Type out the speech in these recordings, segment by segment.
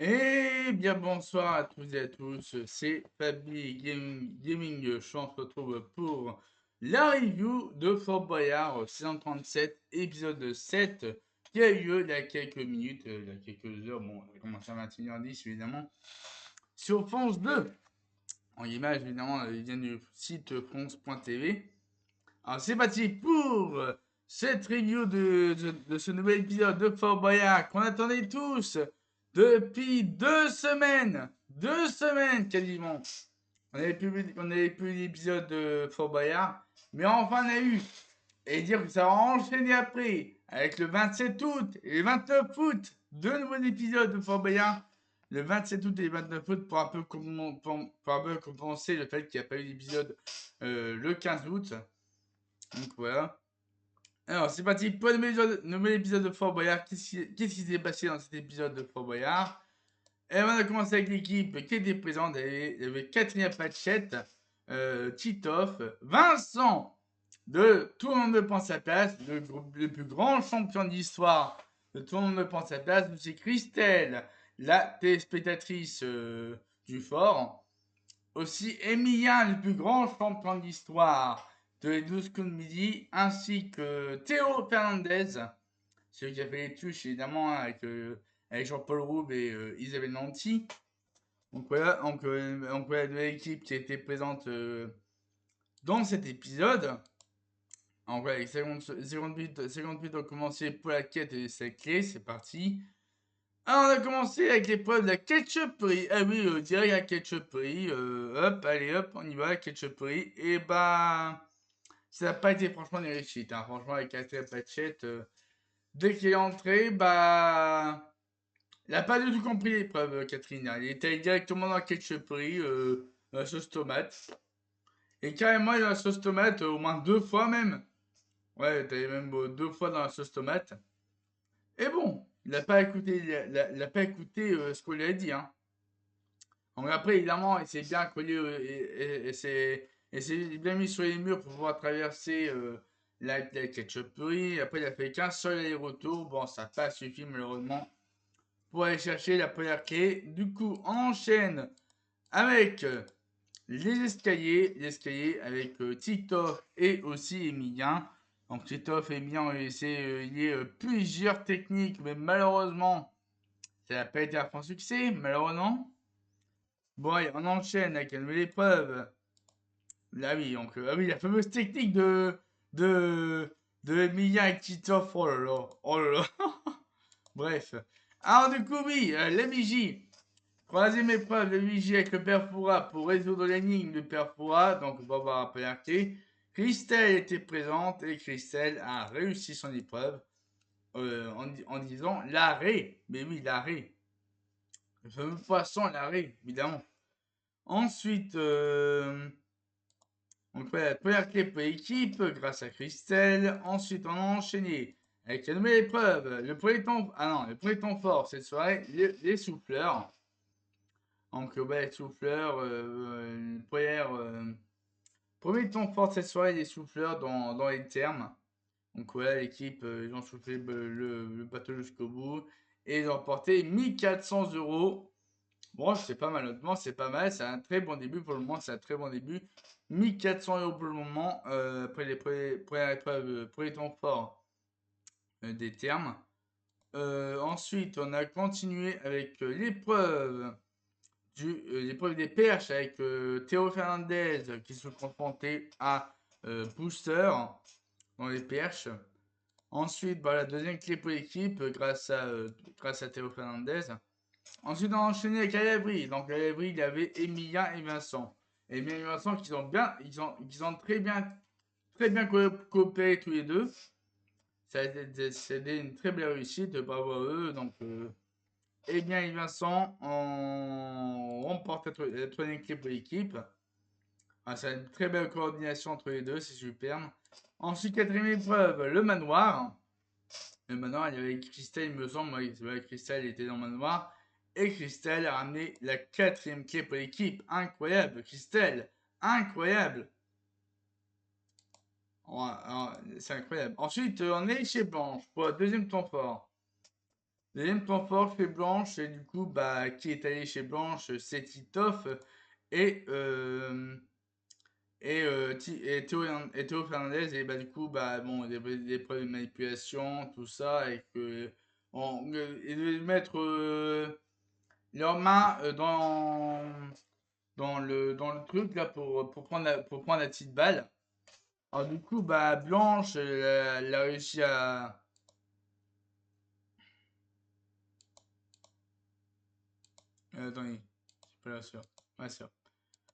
Eh bien bonsoir à tous et à tous, c'est Fabi Gaming Show. On se retrouve pour la review de Fort Boyard saison 37 épisode 7 qui a eu lieu il y a quelques minutes, il y a quelques heures, bon on a commencé à 21h10 évidemment, sur France 2. En image évidemment, il vient du site France.tv. Alors c'est parti pour cette review de ce nouvel épisode de Fort Boyard qu'on attendait tous depuis 2 semaines. 2 semaines quasiment. On avait plus l'épisode de Fort Boyard, mais enfin on a eu. Et dire que ça va enchaîner après, avec le 27 août et le 29 août, deux nouveaux épisodes de Fort Boyard. Le 27 août et le 29 août pour un peu, pour un peu compenser le fait qu'il n'y a pas eu d'épisode le 15 août. Donc voilà. Alors, c'est parti pour le nouvel épisode de Fort Boyard. Qu'est-ce qui s'est passé dans cet épisode de Fort Boyard? Et on a commencé avec l'équipe qui était présente. Il y avait Catherine Patchett, Titoff, Vincent de Tout le monde me pense sa place, le plus grand champion d'histoire de Tout le monde me pense sa place. C'est Christelle, la téléspectatrice du fort. Aussi Emilien, le plus grand champion d'histoire de les 12 coups de midi, ainsi que Théo Fernandez, celui qui a fait les tuches évidemment avec Jean-Paul Roube et Isabelle Nanty. Donc voilà de l'équipe qui a été présente dans cet épisode. Donc voilà, les 58 ont commencé pour la quête et ses clés, c'est parti. Alors, on a commencé avec l'épreuve de la ketchuperie. Ah oui, direct la ketchuperie. Hop, allez hop, on y va, la ketchuperie. Et bah, ça n'a pas été franchement des réussites. Hein. Franchement, avec Catherine Patchett, dès qu'elle est entrée, bah, elle n'a pas du tout compris l'épreuve, Catherine. Elle était allée directement dans la ketchuperie, dans la sauce tomate. Et carrément, dans la sauce tomate, au moins 2 fois même. Ouais, elle était même 2 fois dans la sauce tomate. Et bon, il n'a pas écouté, il a pas écouté ce qu'on lui a dit. Hein. Donc après, évidemment, il s'est bien collé et s'est bien mis sur les murs pour pouvoir traverser la ketchuperie. Après, il a fait qu'un seul aller-retour. Bon, ça n'a pas suffi malheureusement pour aller chercher la première clé. Du coup, on enchaîne avec les escaliers avec Titoff et aussi Emilien. Donc Titoff et Emilien ont essayé plusieurs techniques, mais malheureusement, ça n'a pas été un franc succès, malheureusement. Bon, allez, on enchaîne avec une nouvelle épreuve. Là, oui, donc, ah oui, la fameuse technique de, de Emilia et Titoff. Oh là là, oh là là. Bref. Alors, du coup, oui, la vigie. Troisième épreuve de vigie avec le père Foura pour résoudre l'énigme du père Foura. Donc, on va voir après la clé. Christelle était présente et Christelle a réussi son épreuve en disant l'arrêt. Mais oui, l'arrêt. Le fameux poisson, l'arrêt, évidemment. Ensuite, donc ouais, la première clé pour l'équipe grâce à Christelle. Ensuite, on a enchaîné avec la nouvelle épreuve. Le premier temps fort cette soirée, les souffleurs. Donc ouais, les souffleurs, premier temps fort cette soirée, les souffleurs dans les termes. Donc voilà, l'équipe, ils ont soufflé le bateau jusqu'au bout et ils ont remporté 1400 €. Bon, c'est pas mal, honnêtement, c'est pas mal. C'est un très bon début pour le moment. C'est un très bon début. 1400 € pour le moment. Après les premières épreuves, premier temps fort des termes. Ensuite, on a continué avec l'épreuve des perches avec Théo Fernandez qui se confrontait à Booster dans les perches. Ensuite, bah, la deuxième clé pour l'équipe grâce à Théo Fernandez. Ensuite, on a enchaîné avec la laverie. Donc, la laverie, il y avait Emilien et Vincent. Emilien et Vincent qui ont très bien coopéré tous les deux. Ça a été une très belle réussite, bravo à eux. Donc, Emilien et Vincent ont remporté la troisième clé pour l'équipe. Ah, c'est une très belle coordination entre les deux, c'est superbe. Ensuite, quatrième épreuve, le manoir. Le manoir, il y avait Christelle, il me semble. Oui, Christelle était dans le manoir. Et Christelle a ramené la quatrième clé pour l'équipe. Incroyable, Christelle. Incroyable. C'est incroyable. Ensuite, on est chez Blanche pour le deuxième temps fort. Deuxième temps fort chez Blanche, et du coup, bah, qui est allé chez Blanche, c'est Titoff et, et Théo Fernandez. Et bah, du coup, bah, bon, des preuves de manipulation, tout ça, et que ils devaient mettre leurs mains dans le truc là pour prendre la petite balle. Alors, du coup, bah, Blanche, elle a réussi à. Attendez, je suis pas là sûr. Ouais, sûr.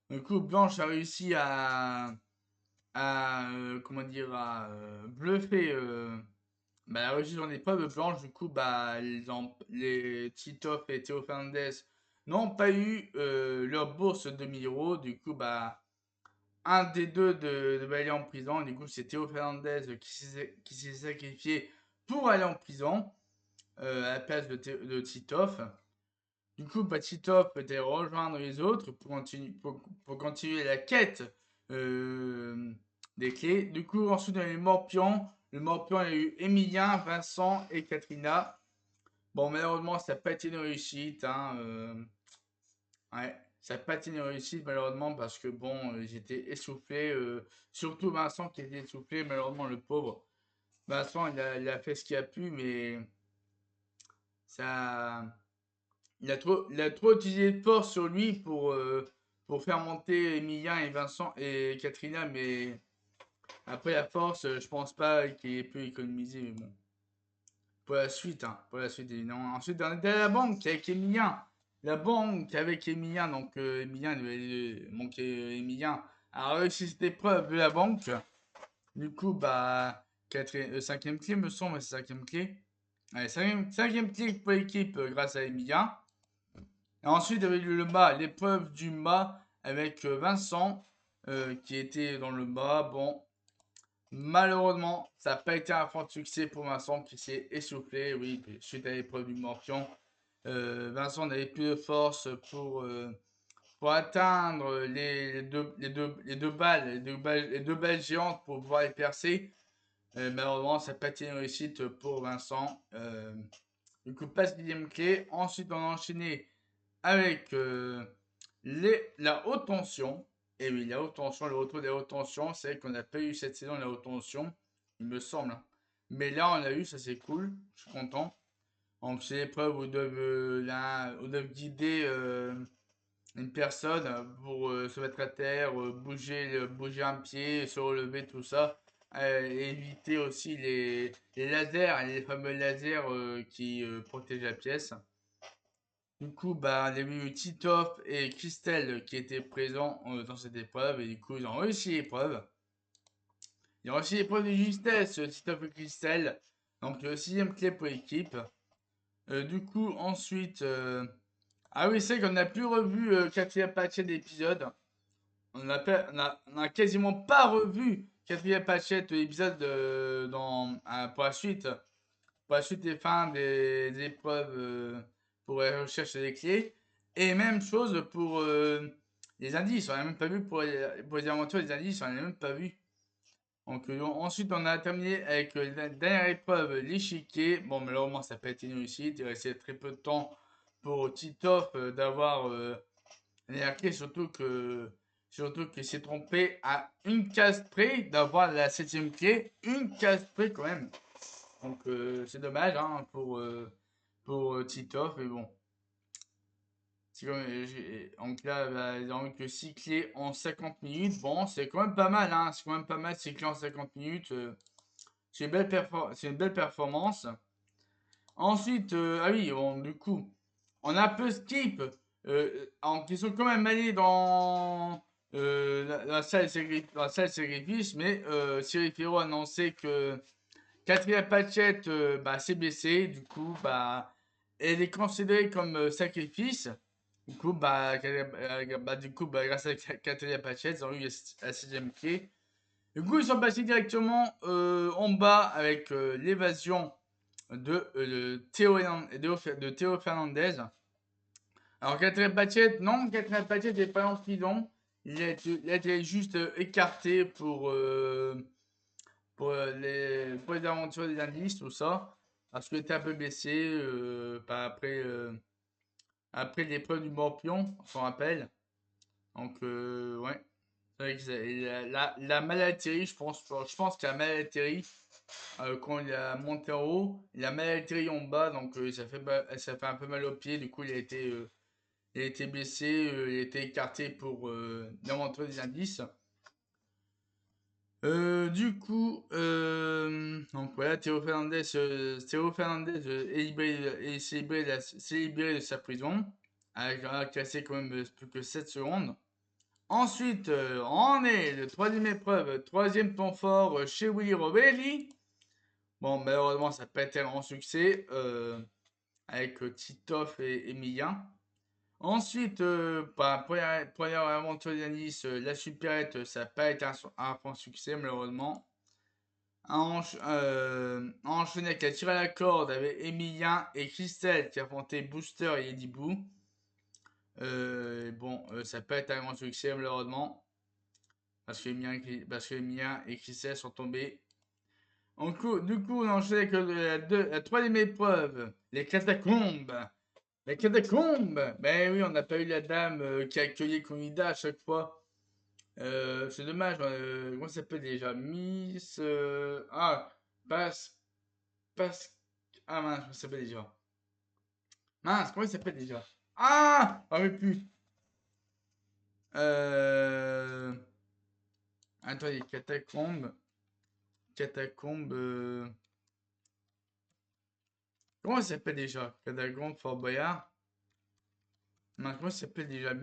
Du coup, Blanche a réussi comment dire, à bluffer. Bah, la réussite en épreuve blanche, du coup, bah, les Titoff et Théo Fernandez n'ont pas eu leur bourse de 1000 euros. Du coup, bah, un des deux de aller en prison. Du coup, c'est Théo Fernandez qui s'est sacrifié pour aller en prison à la place de Titoff. Du coup, bah, Titoff peut rejoindre les autres pour continuer la quête euh, des clés. Du coup, ensuite, on a les Morpions. Le Morpion, il y a eu Emilien, Vincent et Katrina. Bon, malheureusement, ça n'a pas été une réussite. Hein, ouais, ça n'a pas été une réussite, malheureusement, parce que bon, j'étais essoufflé. Surtout Vincent qui était essoufflé, malheureusement, le pauvre. Vincent, il a fait ce qu'il a pu, mais ça. Il a trop utilisé de force sur lui pour faire monter Emilien et Vincent et Katrina, mais après la force, je pense pas qu'il ait pu économiser, mais bon. Pour la suite, hein, pour la suite, évidemment. Ensuite, on était à la banque avec Emilien. La banque avec Emilien, donc Emilien devait manquer Emilien, a réussi cette épreuve de la banque. Du coup, bah, cinquième clé, me semble, c'est cinquième clé. Allez, cinquième clé pour l'équipe grâce à Emilien. Et ensuite, il y avait le mât, l'épreuve du mât avec Vincent qui était dans le mât. Bon, malheureusement, ça n'a pas été un franc succès pour Vincent qui s'est essoufflé. Oui, suite à l'épreuve du morpion, Vincent n'avait plus de force pour atteindre les deux balles, les deux balles géantes pour pouvoir les percer. Malheureusement, ça n'a pas été une réussite pour Vincent. Du coup, pas sixième clé. Ensuite, on a enchaîné avec la haute tension. Et oui, la haute tension, le retour des hautes tensions, c'est qu'on n'a pas eu cette saison la haute tension, il me semble, hein. Mais là, on l'a eu, ça c'est cool, je suis content. Donc, c'est l'épreuve où où doivent guider une personne pour se mettre à terre, bouger un pied, se relever, tout ça. Éviter aussi les lasers, les fameux lasers qui protègent la pièce. Du coup, bah, on a vu Titoff et Christelle qui étaient présents dans cette épreuve et du coup, ils ont réussi l'épreuve. Ils ont réussi l'épreuve de justesse, Titoff et Christelle. Donc, le sixième clé pour l'équipe. Du coup, ensuite. Ah oui, c'est vrai qu'on n'a plus revu quatrième patchette d'épisode. On a quasiment pas revu quatrième patchette d'épisode pour la suite. Pour la suite des fins des épreuves pour la recherche des clés. Et même chose pour les indices. On n'a même pas vu pour les aventures des indices, on n'a même pas vu. Donc, ensuite, on a terminé avec la dernière épreuve, l'échiquier. Bon, malheureusement, ça n'a pas été une réussite. Il restait très peu de temps pour Titoff d'avoir la clé, surtout qu'il s'est trompé à une case près d'avoir la septième clé. Une case près quand même. Donc c'est dommage hein, pour Titoff, mais bon. Donc là, bah, ils ont eu que 6 clés en 50 minutes. Bon, c'est quand même pas mal, hein. C'est quand même pas mal 6 clés en 50 minutes. C'est une belle performance. Ensuite, ah oui, bon, du coup, on a un peu skip. Ils sont quand même allés dans la salle de sacrifice, mais Cyril Ferro a annoncé que Catherine Patchett s'est blessée, du coup, bah, elle est considérée comme sacrifice. Du coup, grâce à Catherine Patchett, ils ont eu la sixième clé. Du coup, ils sont passés directement en bas avec l'évasion de Théo Fernandez. Alors, Catherine Patchett, non, Catherine Patchett n'est pas en prison. Il a été juste écarté pour les aventures des indices, tout ça. parce qu'il était un peu blessé après l'épreuve du Morpion, on s'en rappelle. Donc, ouais. C'est vrai que la mal atterri, je pense qu'il a mal atterri quand il a monté en haut. Il a mal atterri en bas, donc ça fait un peu mal au pied. Du coup, il a été blessé, il a été écarté pour l'inventeur des indices. Du coup, donc voilà, Théo Fernandez est célébré de sa prison, a cassé quand même plus que 7 secondes. Ensuite, on est le troisième épreuve, troisième temps fort chez Willy Robelli. Bon, malheureusement, ça n'a pas été un grand succès avec Titoff et Emilien. Ensuite, première aventure d'Yanis, la supérette, ça n'a pas été un franc succès, malheureusement. Enchaîné avec la tire à la corde avec Emilien et Christelle qui affrontaient Booster et Eddie Boo. Bon, ça n'a pas été un grand succès, malheureusement. Parce que Emilien et Christelle sont tombés. Du coup, on enchaîne avec la troisième épreuve, les catacombes. Les catacombes! Ben oui, on n'a pas eu la dame qui accueillait Conida à chaque fois. C'est dommage. Comment ça s'appelle déjà? Miss. Passe. Passe. Ah mince, comment ça s'appelle déjà? Mince, comment il s'appelle déjà? Ah! Ah oui, plus. Euh... Attends, les catacombes. Catacombes. Comment ça s'appelle déjà? Catacombes Fort Boyard. Mince, comment ça s'appelle déjà?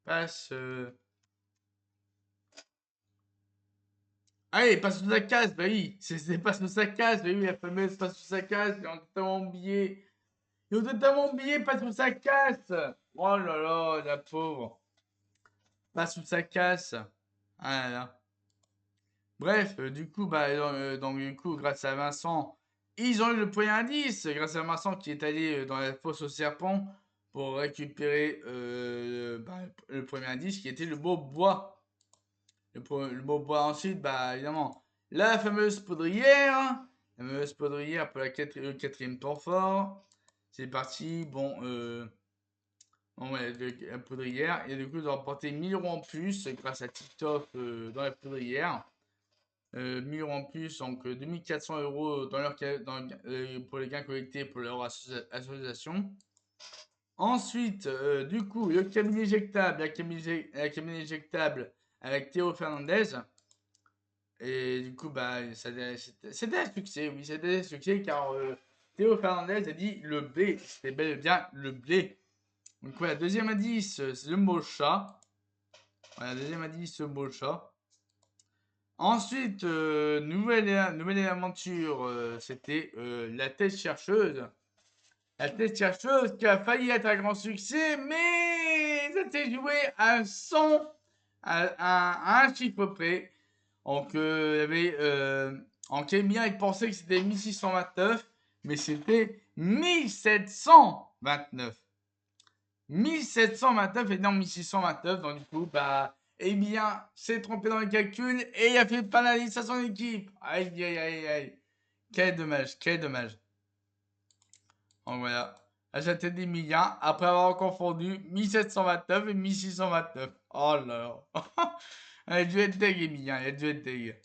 Passe. Ah oui, passe sous sa case, bah oui, c'est passe sous sa case, bah oui, la fameuse passe sous sa case, ils ont totalement oublié. Ils ont totalement oublié, passe sous sa casse. Oh là là, la pauvre. Passe sous sa casse. Ah là là. Bref, du coup, donc, du coup, grâce à Vincent, ils ont eu le premier indice, grâce à Vincent qui est allé dans la fosse au serpent pour récupérer le premier indice qui était le beau bois. Le mot bois ensuite, évidemment, la fameuse poudrière. La fameuse poudrière pour le quatrième temps fort. C'est parti. Bon ouais, la poudrière. Et du coup, ils ont remporté 1000 euros en plus grâce à TikTok dans la poudrière. 1000 euros en plus, donc 2400 euros pour les gains collectés pour leur association. Ensuite, du coup, le cabinet éjectable, la cabinet éjectable avec Théo Fernandez. Et du coup, c'était un succès, oui, c'était un succès car Théo Fernandez a dit le blé, c'était bel et bien le blé. Donc voilà, deuxième indice, c'est le mot chat. Voilà, deuxième indice, le mot chat. Ensuite, nouvelle aventure, c'était la tête chercheuse. La tête chercheuse qui a failli être un grand succès, mais ça s'est joué à un son, à un chiffre près. Donc, il y avait. En Kémia, il pensait que c'était 1629, mais c'était 1729. 1729 et non 1629. Donc, du coup, eh bien, s'est trompé dans les calculs et il a fait pénaliser à son équipe. Aïe, aïe, aïe, aïe. Quel dommage, quel dommage. Donc, voilà. À la tête des milliards après avoir confondu 1729 et 1629. Oh là là. Elle a dû être deg, Emilia. Elle a dû être deg.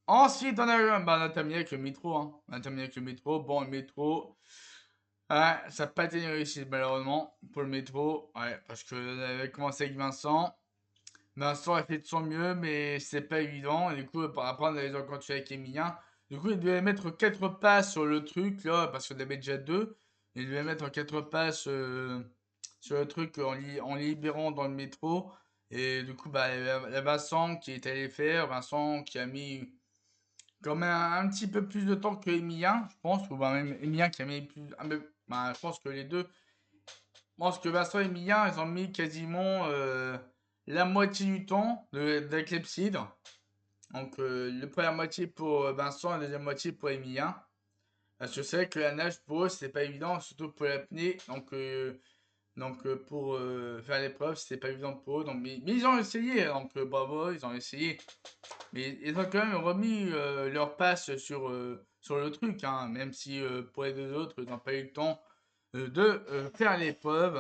Ensuite, on a terminé avec le métro. Hein. On a terminé avec le métro. Bon, le métro, ça n'a pas été une réussite, malheureusement, pour le métro. Ouais, parce que on avait commencé avec Vincent. Vincent a fait de son mieux, mais c'est pas évident. Et du coup, après, on avait continué avec Emilien. Du coup, il devait mettre 4 passes sur le truc, là, parce qu'on avait déjà 2. Il devait mettre 4 passes sur le truc en libérant dans le métro. Et du coup, il y a Vincent qui est allé faire. Vincent qui a mis comme un petit peu plus de temps que Emilien, je pense, ou même Emilien qui a mis plus. Je pense que les deux. Je pense que Vincent et Emilien, ils ont mis quasiment la moitié du temps de la clepsydre. Donc, la première moitié pour Vincent et la deuxième moitié pour Emilien. Parce que c'est vrai que la nage pour eux, c'était pas évident, surtout pour l'apnée. Donc, pour faire l'épreuve, c'était pas évident pour eux. Donc, mais ils ont essayé, donc bravo, ils ont essayé. Mais ils ont quand même remis leur passe sur sur le truc, hein, même si pour les deux autres, ils n'ont pas eu le temps de faire l'épreuve.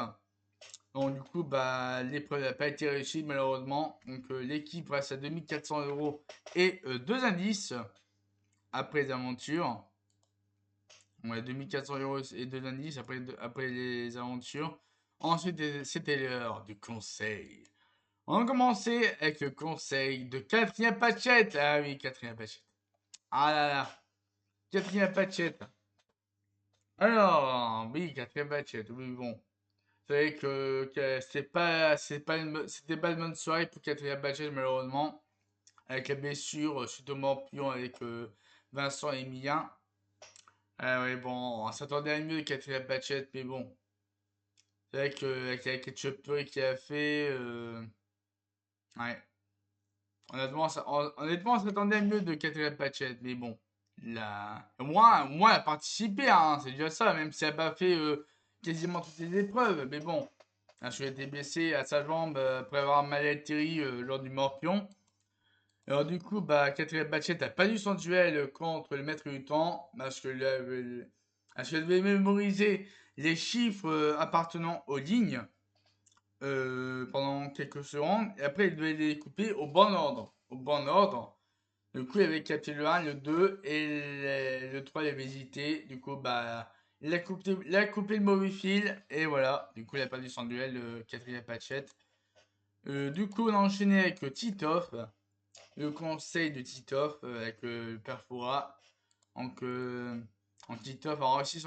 Donc du coup, bah, l'épreuve n'a pas été réussie malheureusement. Donc l'équipe reste à 2400 € et 2 indices après les aventures. On a 2400 € et 2 indices après les aventures. Ensuite, c'était l'heure du conseil. On va commencer avec le conseil de Catherine Patchett. Ah oui, Catherine Patchett. Ah là là, Catherine Patchett. Alors, oui, Catherine Patchett, oui, bon. C'est vrai que c'était pas une bonne soirée pour Catherine Patchett, malheureusement. Avec la blessure suite au morpion avec Vincent et Emilien. Ah ouais, bon, on s'attendait à mieux de Catherine Patchett, mais bon. C'est vrai qu'avec la ketchup qu'il a fait, ouais. Honnêtement, on s'attendait à mieux de Catherine Patchett, mais bon. Moi, elle a participé, hein, c'est déjà ça, même si elle n'a pas fait quasiment toutes les épreuves. Mais bon, je été blessé à sa jambe après avoir mal atterri lors du morpion. Alors du coup, bah, Catherine Patchett n'a pas eu son duel contre le maître du temps parce qu'elle devait mémoriser les chiffres appartenant aux lignes pendant quelques secondes et après elle devait les couper au bon ordre. Au bon ordre. Du coup, il avait capté le 1, le 2 et le 3, il avait hésité. Du coup, bah, il a coupé le mauvais fil et voilà. Du coup, il a perdu son duel, Catherine Patchett. Du coup, on a enchaîné avec Titoff, le conseil de Titoff avec le Perfora. Donc, Titoff a réussi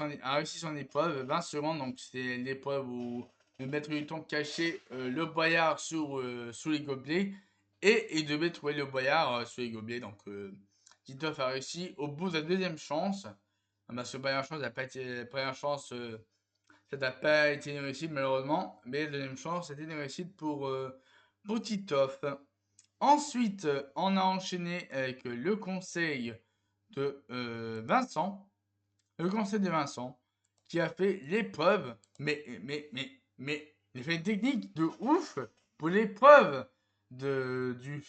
son épreuve, 20 secondes. Donc, c'est l'épreuve où le maître du temps cachait le boyard sous les gobelets et il devait trouver le boyard sous les gobelets. Donc, Titoff a réussi au bout de la deuxième chance. Bah, ce première chance, la première chance, ça n'a pas été une réussite malheureusement, mais la deuxième chance, c'était une réussite pour Titoff. Ensuite, on a enchaîné avec le conseil de Vincent. Le conseil de Vincent qui a fait l'épreuve, mais il a fait une technique de ouf pour l'épreuve du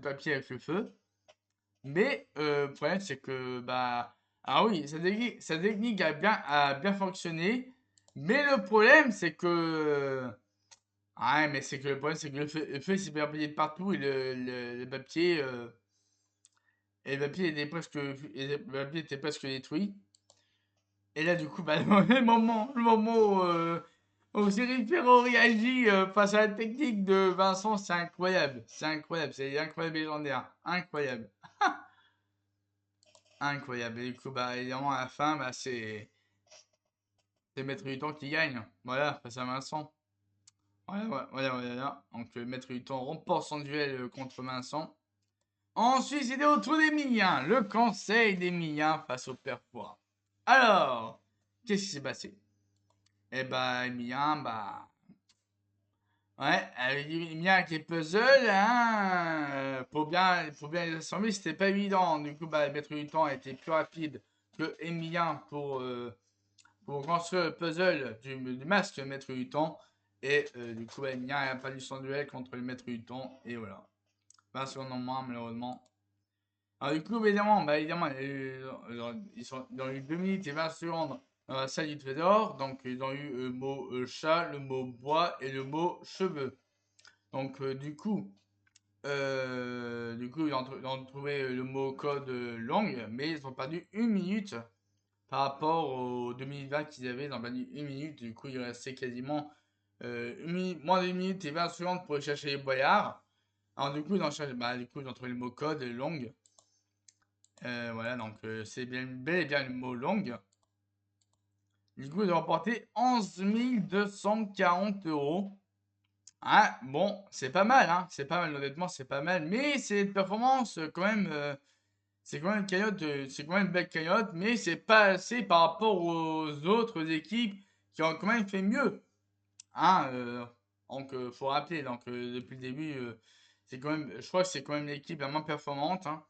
papier avec le feu. Mais le problème, c'est que, bah, ah oui, sa technique a bien fonctionné. Mais le problème, c'est que ah, mais c'est que le problème, c'est que le feu s'est éparpillé de partout et le papier était presque détruit. Et là, du coup, bah, le moment où Cyril Ferro réagit face à la technique de Vincent, c'est incroyable. C'est incroyable, c'est incroyable et légendaire. Incroyable. Incroyable. Et du coup, bah, évidemment, à la fin, bah, c'est Maître du Temps qui gagne. Voilà, face à Vincent. Voilà. Donc, le Maître du Temps remporte son duel contre Vincent. Ensuite, c'était au tour d'Emilien, le conseil d'Emilien face au Père Fouras. Alors, qu'est-ce qui s'est passé? Eh bah, Emilien, bah. Ouais, Emilien avec les puzzles, hein, pour bien les assembler, c'était pas évident. Du coup, bah, le maître du temps a été plus rapide que Emilien pour construire le puzzle du masque maître du temps. Et du coup, bah, Emilien a perdu son duel contre le maître du temps. Et voilà. 20 secondes en moins, malheureusement. Alors du coup, évidemment, ils ont eu 2 minutes et 20 secondes dans la salle du trésor. Donc, ils ont eu le mot chat, le mot bois et le mot cheveux. Donc, ils ont trouvé le mot code langue, mais ils ont perdu 1 minute par rapport aux 2020 qu'ils avaient. Ils ont perdu 1 minute. Du coup, il restait quasiment moins d'1 minute et 20 secondes pour chercher les boyards. Alors, du coup, ils ont trouvé le mot code langue. Voilà, donc c'est bel et bien le mot longue. Du coup, ils ont remporté 11 240 €. Ah, bon, c'est pas mal, hein. C'est pas mal, honnêtement, c'est pas mal. Mais c'est une performance quand même. C'est quand même une cagnotte, c'est quand même une belle cagnotte, mais c'est pas assez par rapport aux autres équipes qui ont quand même fait mieux. Hein, donc, faut rappeler, donc, depuis le début, c'est quand même, je crois que c'est quand même l'équipe la moins performante. Hein.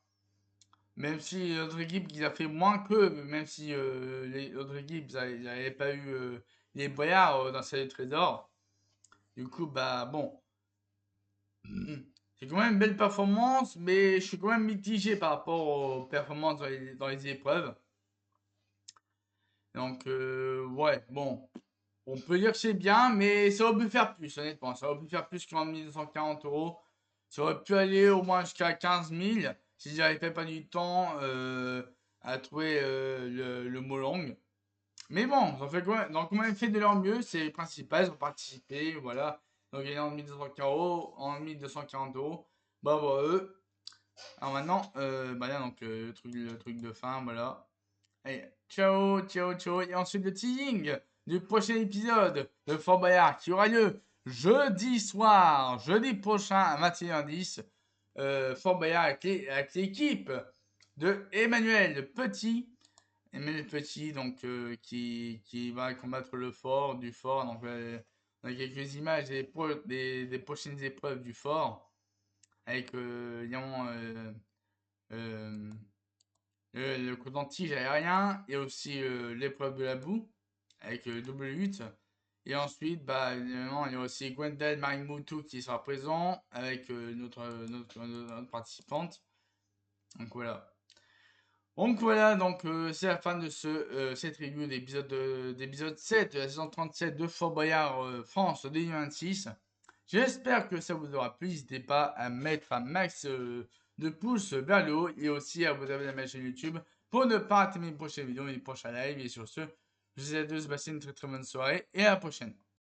Même si l'autre équipe qui a fait moins qu'eux, même si les autres équipes n'avaient pas eu les boyards dans ces trésors. Du coup, bah bon. C'est quand même une belle performance, mais je suis quand même mitigé par rapport aux performances dans les épreuves. Donc, ouais, bon. On peut dire que c'est bien, mais ça aurait pu faire plus, honnêtement. Ça aurait pu faire plus que 240 euros. Ça aurait pu aller au moins jusqu'à 15 000 si j'avais pas du temps à trouver le mot long. Mais bon, ils ont quand même fait de leur mieux, c'est le principal, ils ont participé, voilà. Donc ils ont 1240 euros, en 1240 euros. Bravo à eux. Alors maintenant, bah là, donc le truc de fin, voilà. Allez, ciao, ciao, ciao. Et ensuite le teasing du prochain épisode de Fort Boyard qui aura lieu jeudi soir, jeudi prochain à 21h10. Fort Boyard avec l'équipe de Emmanuel Petit. Emmanuel Petit, donc, qui va combattre le fort, du fort. Donc, on a quelques images des prochaines épreuves du fort avec euh, le coup d'antige aérien et aussi l'épreuve de la boue avec le double lutte. Et ensuite, bah, évidemment, il y a aussi Gwendal Marimoutou qui sera présent avec notre participante. Donc voilà. Donc voilà, donc c'est la fin de cette review d'épisode 7 de la saison 37 de Fort Boyard France 2026. J'espère que ça vous aura plu. N'hésitez pas à mettre un max de pouces vers le haut et aussi à vous abonner à ma chaîne YouTube pour ne pas rater mes prochaines vidéos, mes prochains lives. Et sur ce, je vous souhaite à tous de passer une très très bonne soirée et à la prochaine.